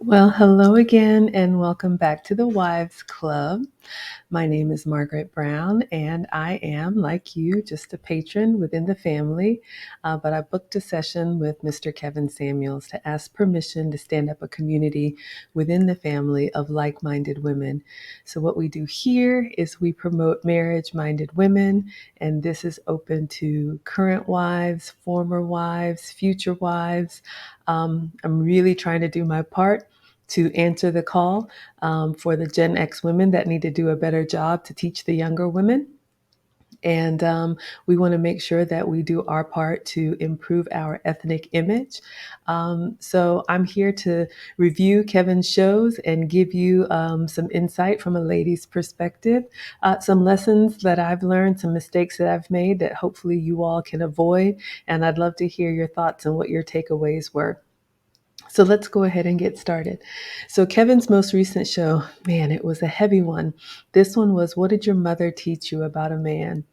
Well, hello again, and welcome back to the Wives Club. My name is Margaret Brown, and I am, like you, just a patron within the family. But I booked a session with Mr. Kevin Samuels to ask permission to stand up a community within the family of like minded women. So, what we do here is we promote marriage minded women, and this is open to current wives, former wives, future wives. I'm really trying to do my part to answer the call for the Gen X women that need to do a better job to teach the younger women. And we want to make sure that we do our part to improve our ethnic image. So I'm here to review Kevin's shows and give you some insight from a lady's perspective, some lessons that I've learned, some mistakes that I've made that hopefully you all can avoid. And I'd love to hear your thoughts and what your takeaways were. So let's go ahead and get started. So, Kevin's most recent show, man, it was a heavy one. This one was, "What did your mother teach you about a man?"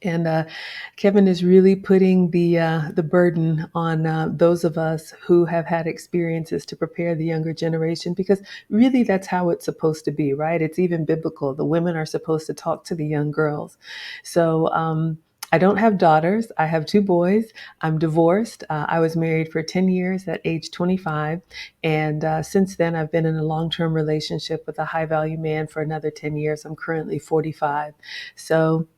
And Kevin is really putting the burden on those of us who have had experiences to prepare the younger generation, because really that's how it's supposed to be, right? It's even biblical. The women are supposed to talk to the young girls. So I don't have daughters. I have two boys. I'm divorced. I was married for 10 years at age 25. And since then, I've been in a long term relationship with a high value man for another 10 years. I'm currently 45. So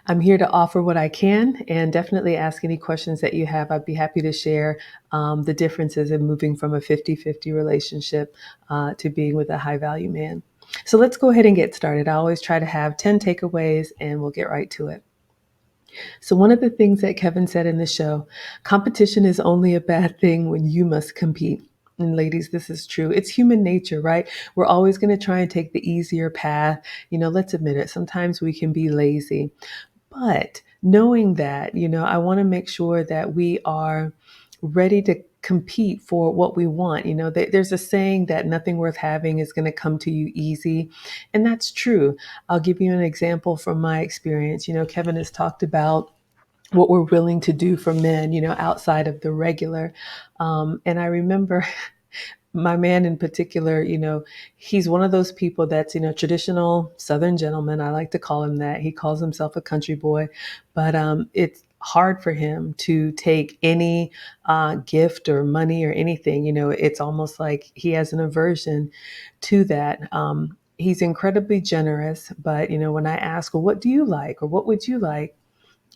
I'm here to offer what I can and definitely ask any questions that you have. I'd be happy to share the differences in moving from a 50-50 relationship to being with a high value man. So let's go ahead and get started. I always try to have 10 takeaways and we'll get right to it. So, one of the things that Kevin said in the show, competition is only a bad thing when you must compete. And ladies, this is true. It's human nature, right? We're always going to try and take the easier path. Let's admit it. Sometimes we can be lazy. But knowing that, I want to make sure that we are ready to compete for what we want. There's a saying that nothing worth having is going to come to you easy. And that's true. I'll give you an example from my experience. Kevin has talked about what we're willing to do for men, outside of the regular. And I remember my man in particular, he's one of those people that's, traditional Southern gentleman. I like to call him that. He calls himself a country boy, but it's hard for him to take any gift or money or anything. It's almost like he has an aversion to that. He's incredibly generous, but, when I ask, well, what do you like? Or what would you like?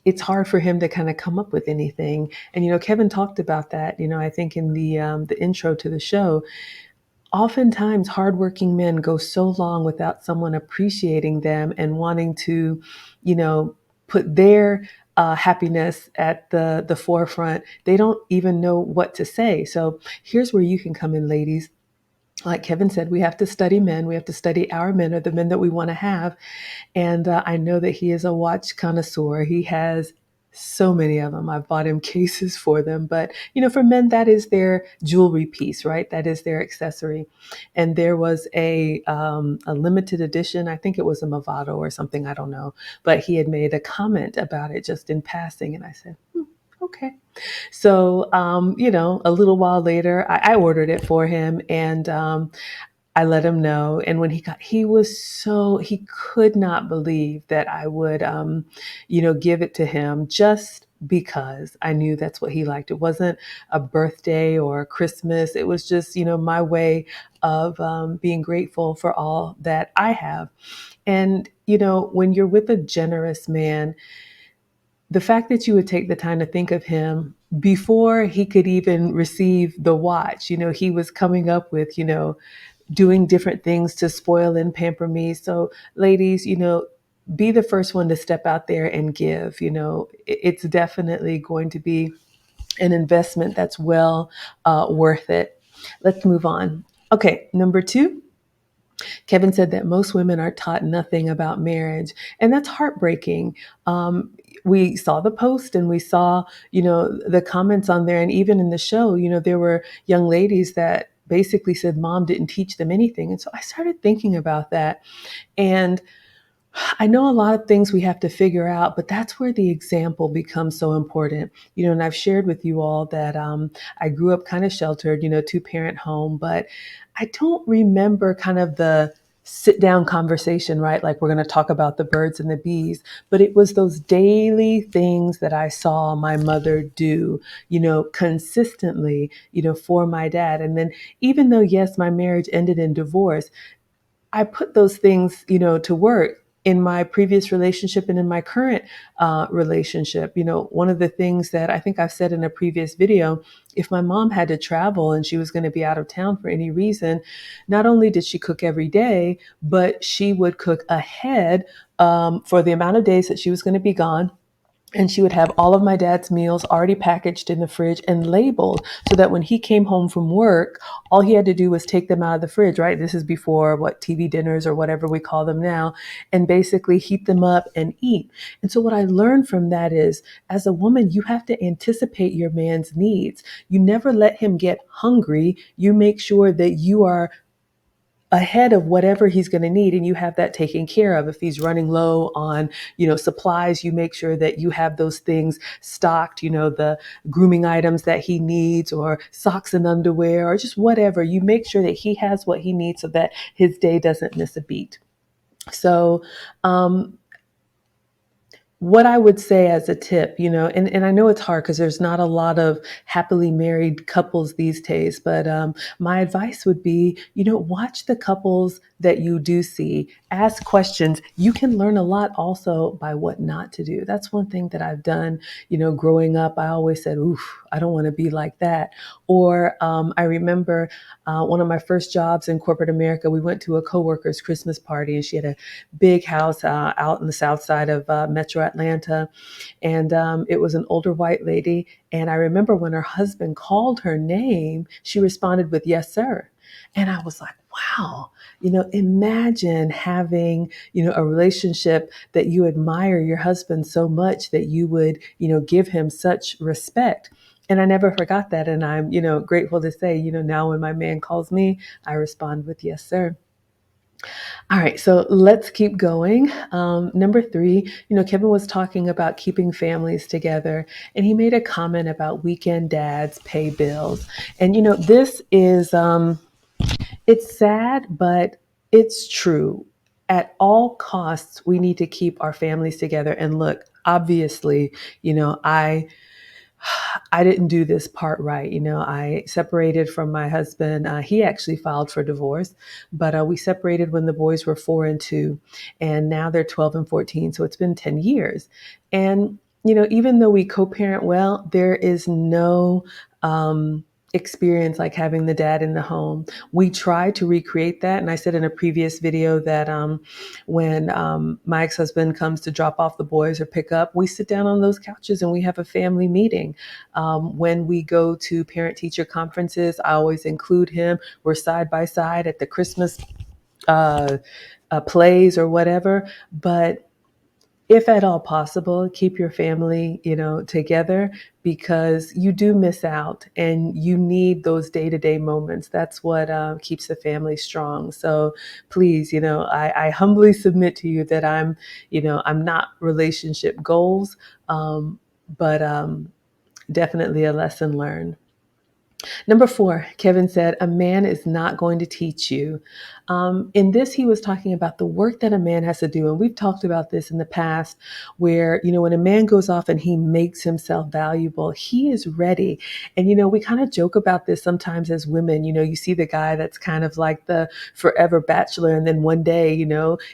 It's hard for him to kind of come up with anything. And, Kevin talked about that, I think in the intro to the show. Oftentimes, hardworking men go so long without someone appreciating them and wanting to, put their happiness at the forefront. They don't even know what to say. So here's where you can come in, ladies. Like Kevin said, we have to study men. We have to study our men, or the men that we want to have. And I know that he is a watch connoisseur. He has so many of them. I've bought him cases for them. But, for men, that is their jewelry piece, right? That is their accessory. And there was a limited edition. I think it was a Movado or something. I don't know. But he had made a comment about it just in passing. And I said, okay. So, a little while later, I ordered it for him, and I let him know. And when he could not believe that I would, give it to him just because I knew that's what he liked. It wasn't a birthday or Christmas. It was just, my way of being grateful for all that I have. And, when you're with a generous man, the fact that you would take the time to think of him before he could even receive the watch, he was coming up with, doing different things to spoil and pamper me. So, ladies, be the first one to step out there and give. It's definitely going to be an investment that's well worth it. Let's move on. Okay, number two. Kevin said that most women are taught nothing about marriage, and that's heartbreaking. We saw the post and we saw, the comments on there, and even in the show, there were young ladies that basically said mom didn't teach them anything. And so I started thinking about that. And I know a lot of things we have to figure out, but that's where the example becomes so important. And I've shared with you all that I grew up kind of sheltered, two-parent home, but I don't remember kind of the sit down conversation, right? Like we're going to talk about the birds and the bees, but it was those daily things that I saw my mother do, consistently, for my dad. And then even though, yes, my marriage ended in divorce, I put those things, to work in my previous relationship and in my current relationship. One of the things that I think I've said in a previous video, if my mom had to travel and she was going to be out of town for any reason, not only did she cook every day, but she would cook ahead for the amount of days that she was going to be gone. And she would have all of my dad's meals already packaged in the fridge and labeled so that when he came home from work, all he had to do was take them out of the fridge, right? This is before TV dinners or whatever we call them now, and basically heat them up and eat. And so what I learned from that is, as a woman, you have to anticipate your man's needs. You never let him get hungry. You make sure that you are ahead of whatever he's going to need, and you have that taken care of. If he's running low on supplies, you make sure that you have those things stocked, the grooming items that he needs, or socks and underwear, or just whatever. You make sure that he has what he needs so that his day doesn't miss a beat. So what I would say as a tip, and I know it's hard because there's not a lot of happily married couples these days, but my advice would be, watch the couples that you do see, ask questions. You can learn a lot also by what not to do. That's one thing that I've done, growing up. I always said, oof, I don't want to be like that. Or I remember one of my first jobs in corporate America, we went to a coworker's Christmas party, and she had a big house out in the south side of Metro Atlanta. And it was an older white lady. And I remember when her husband called her name, she responded with, "Yes, sir." And I was like, wow, imagine having, a relationship that you admire your husband so much that you would, give him such respect. And I never forgot that. And I'm, grateful to say, now when my man calls me, I respond with, "Yes, sir." All right, so let's keep going. Number three, Kevin was talking about keeping families together, and he made a comment about weekend dads pay bills. And, this is, it's sad, but it's true. At all costs, we need to keep our families together. And look, obviously, I didn't do this part right. I separated from my husband. He actually filed for divorce, but we separated when the boys were 4 and 2, and now they're 12 and 14. So it's been 10 years. And, even though we co parent well, there is no, experience like having the dad in the home. We try to recreate that. And I said in a previous video that when my ex-husband comes to drop off the boys or pick up, we sit down on those couches and we have a family meeting. When we go to parent-teacher conferences, I always include him. We're side by side at the Christmas uh, plays or whatever. But if at all possible, keep your family, together, because you do miss out and you need those day-to-day moments. That's what keeps the family strong. So please, I humbly submit to you that I'm not relationship goals, but definitely a lesson learned. Number four, Kevin said, a man is not going to teach you. In this, he was talking about the work that a man has to do. And we've talked about this in the past where, when a man goes off and he makes himself valuable, he is ready. And, we kind of joke about this sometimes as women. You see the guy that's kind of like the forever bachelor. And then one day,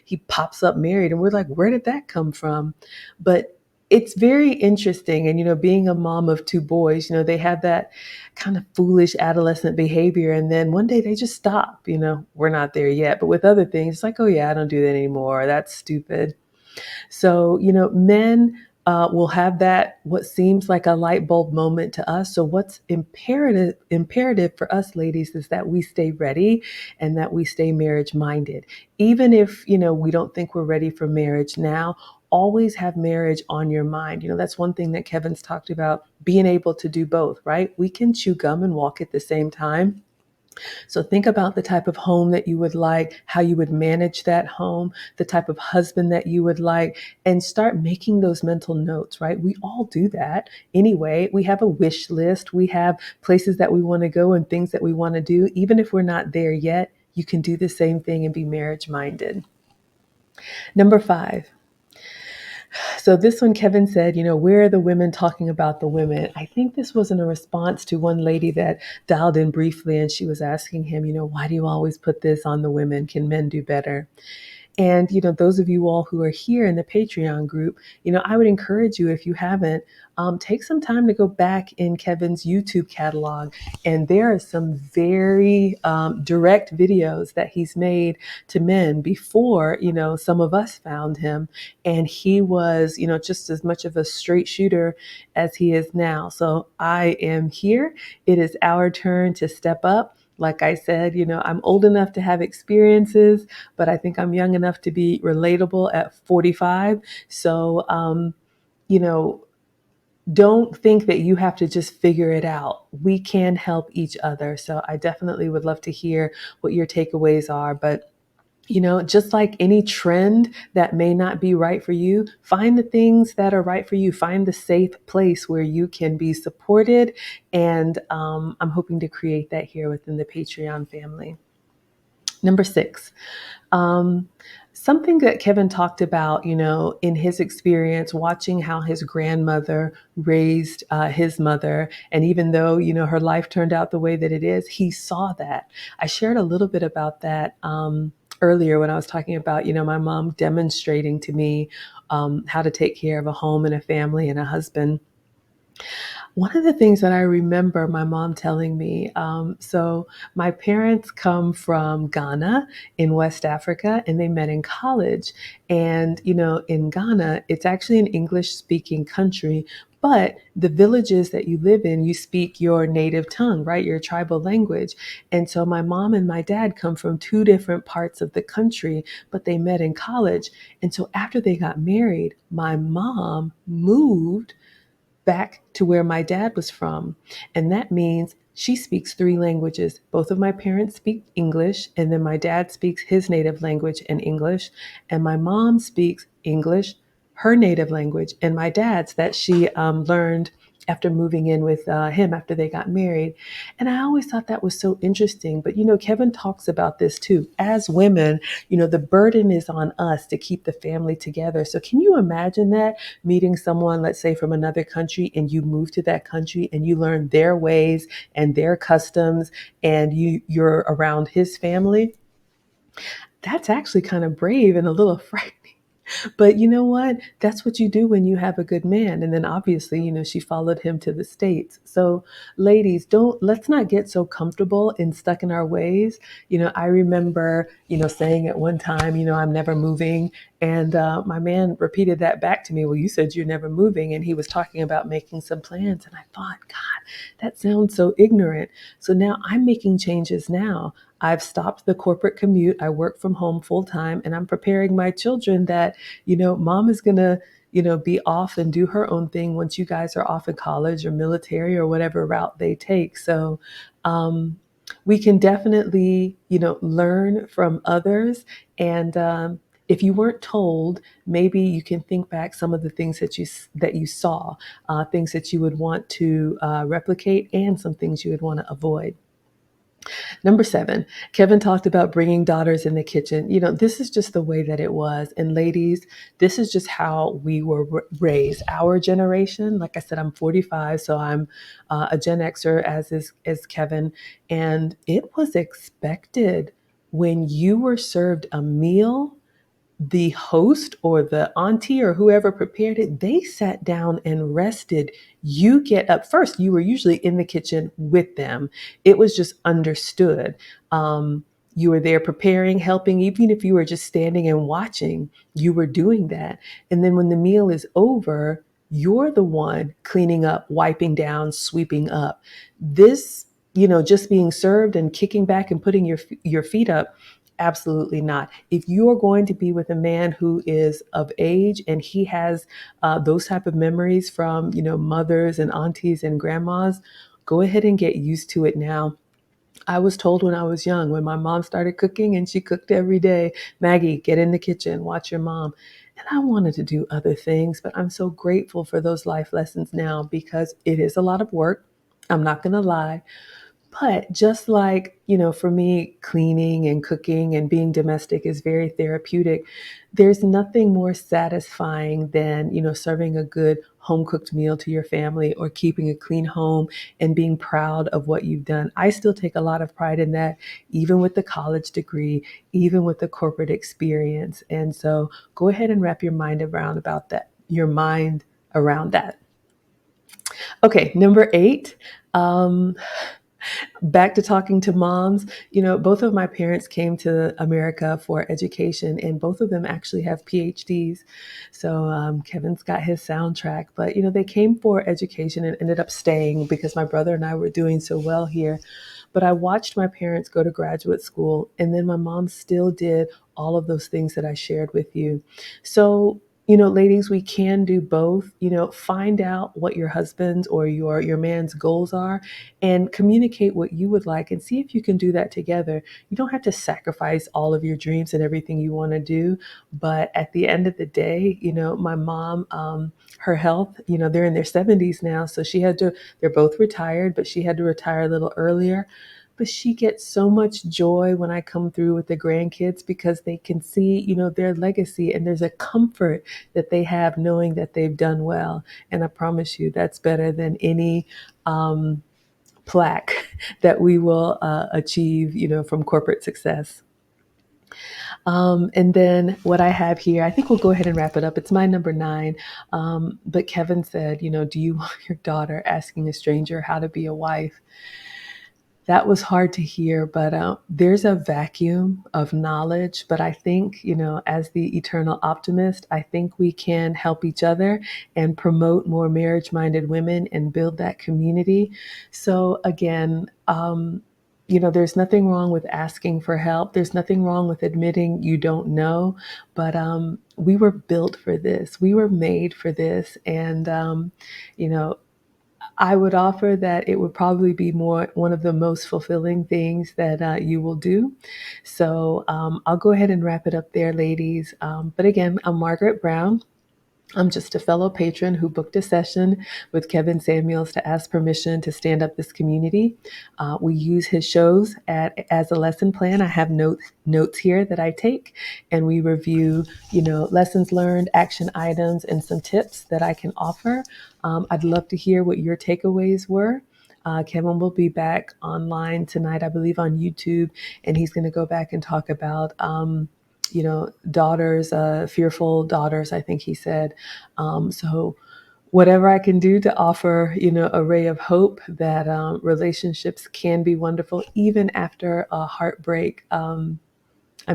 he pops up married. And we're like, where did that come from? But it's very interesting. And, being a mom of two boys, they have that kind of foolish adolescent behavior. And then one day they just stop, we're not there yet. But with other things, it's like, oh yeah, I don't do that anymore. That's stupid. So, men will have that, what seems like a light bulb moment to us. So what's imperative for us ladies is that we stay ready and that we stay marriage minded. Even if, we don't think we're ready for marriage now, always have marriage on your mind. That's one thing that Kevin's talked about, being able to do both, right? We can chew gum and walk at the same time. So think about the type of home that you would like, how you would manage that home, the type of husband that you would like, and start making those mental notes, right? We all do that anyway. We have a wish list, we have places that we want to go and things that we want to do. Even if we're not there yet, you can do the same thing and be marriage minded. Number 5. So this one, Kevin said, where are the women talking about the women? I think this was in a response to one lady that dialed in briefly, and she was asking him, why do you always put this on the women? Can men do better? And, those of you all who are here in the Patreon group, I would encourage you, if you haven't, take some time to go back in Kevin's YouTube catalog. And there are some very direct videos that he's made to men before, some of us found him. And he was, just as much of a straight shooter as he is now. So I am here. It is our turn to step up. Like I said, I'm old enough to have experiences, but I think I'm young enough to be relatable at 45. So, you know, don't think that you have to just figure it out. We can help each other. So I definitely would love to hear what your takeaways are. But just like any trend that may not be right for you, find the things that are right for you. Find the safe place where you can be supported. And I'm hoping to create that here within the Patreon family. Number 6, um, something that Kevin talked about, in his experience watching how his grandmother raised his mother. And even though, her life turned out the way that it is, he saw that. I shared a little bit about that earlier when I was talking about, my mom demonstrating to me how to take care of a home and a family and a husband. One of the things that I remember my mom telling me, so my parents come from Ghana in West Africa, and they met in college. And, in Ghana, it's actually an English speaking country, but the villages that you live in, you speak your native tongue, right? Your tribal language. And so my mom and my dad come from two different parts of the country, but they met in college. And so after they got married, my mom moved back to where my dad was from. And that means she speaks 3 languages. Both of my parents speak English, and then my dad speaks his native language and English, and my mom speaks English, her native language, and my dad's that she learned after moving in with him after they got married. And I always thought that was so interesting. But, Kevin talks about this too. As women, the burden is on us to keep the family together. So can you imagine that? Meeting someone, let's say from another country, and you move to that country and you learn their ways and their customs, and you're around his family. That's actually kind of brave and a little frightening. But you know what? That's what you do when you have a good man. And then obviously, she followed him to the States. So ladies, let's not get so comfortable and stuck in our ways. I remember, saying at one time, I'm never moving. And my man repeated that back to me. Well, you said you're never moving. And he was talking about making some plans. And I thought, God, that sounds so ignorant. So now I'm making changes now. I've stopped the corporate commute. I work from home full time, and I'm preparing my children that, mom is going to, be off and do her own thing once you guys are off at college or military or whatever route they take. So, we can definitely, learn from others. And, if you weren't told, maybe you can think back some of the things that you saw, things that you would want to replicate, and some things you would want to avoid. Number 7, Kevin talked about bringing daughters in the kitchen. This is just the way that it was. And ladies, this is just how we were raised. Our generation, like I said, I'm 45, so I'm a Gen Xer, as Kevin. And it was expected when you were served a meal, the host or the auntie or whoever prepared it, they sat down and rested. You get up first. You were usually in the kitchen with them. It was just understood. You were there preparing, helping, even if you were just standing and watching, you were doing that. And then when the meal is over, you're the one cleaning up, wiping down, sweeping up. This, just being served and kicking back and putting your feet up. Absolutely not. If you are going to be with a man who is of age and he has those type of memories from, mothers and aunties and grandmas, go ahead and get used to it now. I was told when I was young, when my mom started cooking and she cooked every day, Maggie, get in the kitchen, watch your mom. And I wanted to do other things, but I'm so grateful for those life lessons now because it is a lot of work. I'm not going to lie. But just like, for me, cleaning and cooking and being domestic is very therapeutic, there's nothing more satisfying than, serving a good home cooked meal to your family or keeping a clean home and being proud of what you've done. I still take a lot of pride in that, even with the college degree, even with the corporate experience. And so go ahead and wrap your mind around about that, your mind around that. Okay, number 8. Um, Back to talking to moms. Both of my parents came to America for education, and both of them actually have PhDs. So Kevin's got his soundtrack, but they came for education and ended up staying because my brother and I were doing so well here. But I watched my parents go to graduate school, and then my mom still did all of those things that I shared with you. So, ladies, we can do both. Find out what your husband's or your man's goals are and communicate what you would like and see if you can do that together. You don't have to sacrifice all of your dreams and everything you want to do. But at the end of the day, my mom, her health, they're in their 70s now. So they're both retired, but she had to retire a little earlier. But she gets so much joy when I come through with the grandkids because they can see, their legacy, and there's a comfort that they have knowing that they've done well. And I promise you, that's better than any plaque that we will achieve, from corporate success. And then what I have here, I think we'll go ahead and wrap it up. It's my number 9. But Kevin said, do you want your daughter asking a stranger how to be a wife? That was hard to hear, but there's a vacuum of knowledge. But I think, as the eternal optimist, I think we can help each other and promote more marriage minded women and build that community. So, again, there's nothing wrong with asking for help. There's nothing wrong with admitting you don't know, but we were built for this. We were made for this. And, you know, I would offer that it would probably be one of the most fulfilling things that you will do. So I'll go ahead and wrap it up there, ladies. But again, I'm Margaret Brown. I'm just a fellow patron who booked a session with Kevin Samuels to ask permission to stand up this community. We use his shows as a lesson plan. I have notes here that I take, and we review, lessons learned, action items, and some tips that I can offer. I'd love to hear what your takeaways were. Kevin will be back online tonight, I believe, on YouTube, and he's going to go back and talk about daughters, fearful daughters, I think he said. So whatever I can do to offer, a ray of hope that relationships can be wonderful even after a heartbreak. I'm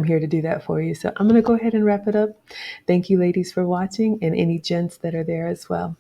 here to do that for you. So I'm going to go ahead and wrap it up. Thank you, ladies, for watching, and any gents that are there as well.